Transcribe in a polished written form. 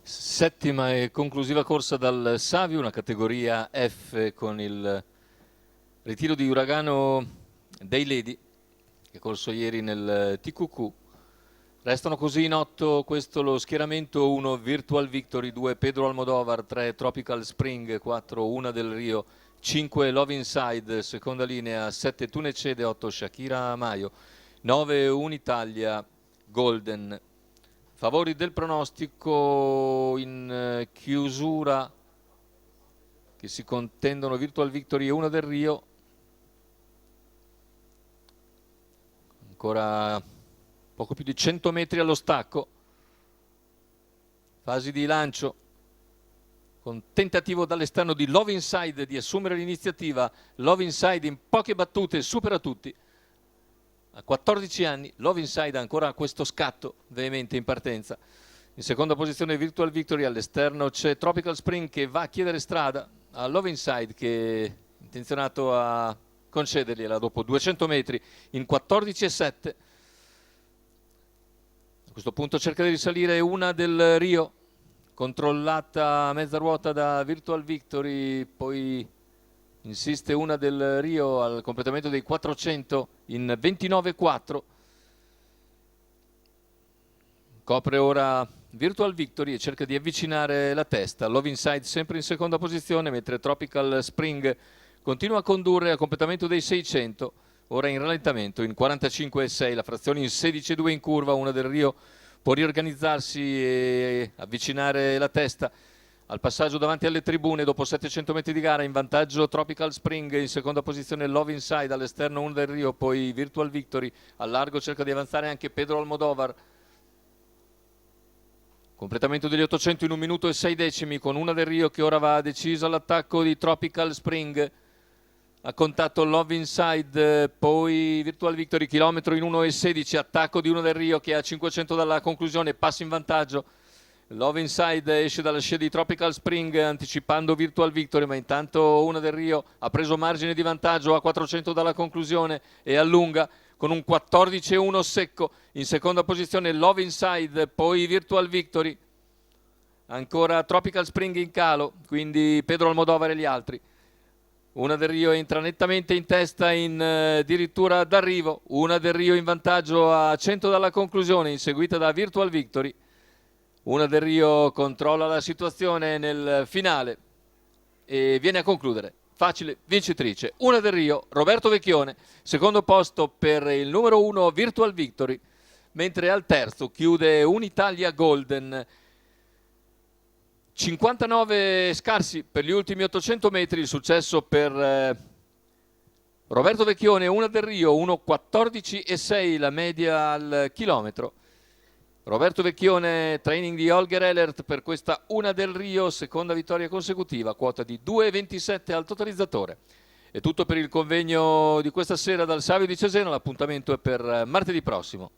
Settima e conclusiva corsa dal Savio, una categoria F con il ritiro di Uragano dei Ledi, che ha corso ieri nel TQQ. Restano così in 8, questo lo schieramento: 1 Virtual Victory, 2 Pedro Almodovar, 3 Tropical Spring, 4 Una del Rio, 5 Love Inside, seconda linea, 7 Tunecede, 8 Shakira Maio, 9 Unitalia Golden. Favori del pronostico in chiusura, che si contendono Virtual Victory e Una del Rio. Ancora poco più di 100 metri allo stacco, fasi di lancio con tentativo dall'esterno di Love Inside di assumere l'iniziativa. Love Inside in poche battute supera tutti. A 14 anni Love Inside ha ancora questo scatto veemente in partenza. In seconda posizione Virtual Victory, all'esterno c'è Tropical Spring che va a chiedere strada a Love Inside, che è intenzionato a concedergliela dopo 200 metri in 14,7. A questo punto cerca di risalire Una del Rio, controllata a mezza ruota da Virtual Victory, poi insiste Una del Rio al completamento dei 400 in 29,4. Copre ora Virtual Victory e cerca di avvicinare la testa. Love Inside sempre in seconda posizione, mentre Tropical Spring continua a condurre al completamento dei 600, ora in rallentamento in 45,6, la frazione in 16,2 in curva. Una del Rio può riorganizzarsi e avvicinare la testa al passaggio davanti alle tribune dopo 700 metri di gara. In vantaggio Tropical Spring, in seconda posizione Love Inside, all'esterno Una del Rio, poi Virtual Victory. Al largo cerca di avanzare anche Pedro Almodovar. Completamento degli 800 in 1 minuto e 6 decimi, con Una del Rio che ora va deciso all'attacco di Tropical Spring. A contatto Love Inside, poi Virtual Victory, chilometro in 1,16, attacco di Una del Rio che a 500 dalla conclusione passa in vantaggio. Love Inside esce dalla scia di Tropical Spring anticipando Virtual Victory, ma intanto Una del Rio ha preso margine di vantaggio a 400 dalla conclusione e allunga con un 14,1 secco. In seconda posizione Love Inside, poi Virtual Victory, ancora Tropical Spring in calo, quindi Pedro Almodovar e gli altri. Una del Rio entra nettamente in testa in addirittura d'arrivo. Una del Rio in vantaggio a 100 dalla conclusione, inseguita da Virtual Victory. Una del Rio controlla la situazione nel finale e viene a concludere. Facile vincitrice. Una del Rio, Roberto Vecchione, secondo posto per il numero 1 Virtual Victory, mentre al terzo chiude Unitalia Golden. 59 scarsi per gli ultimi 800 metri, il successo per Roberto Vecchione. Una del Rio, 1,14,6 la media al chilometro. Roberto Vecchione, training di Holger Ehlert per questa Una del Rio, seconda vittoria consecutiva, quota di 2,27 al totalizzatore. È tutto per il convegno di questa sera dal Savio di Cesena, l'appuntamento è per martedì prossimo.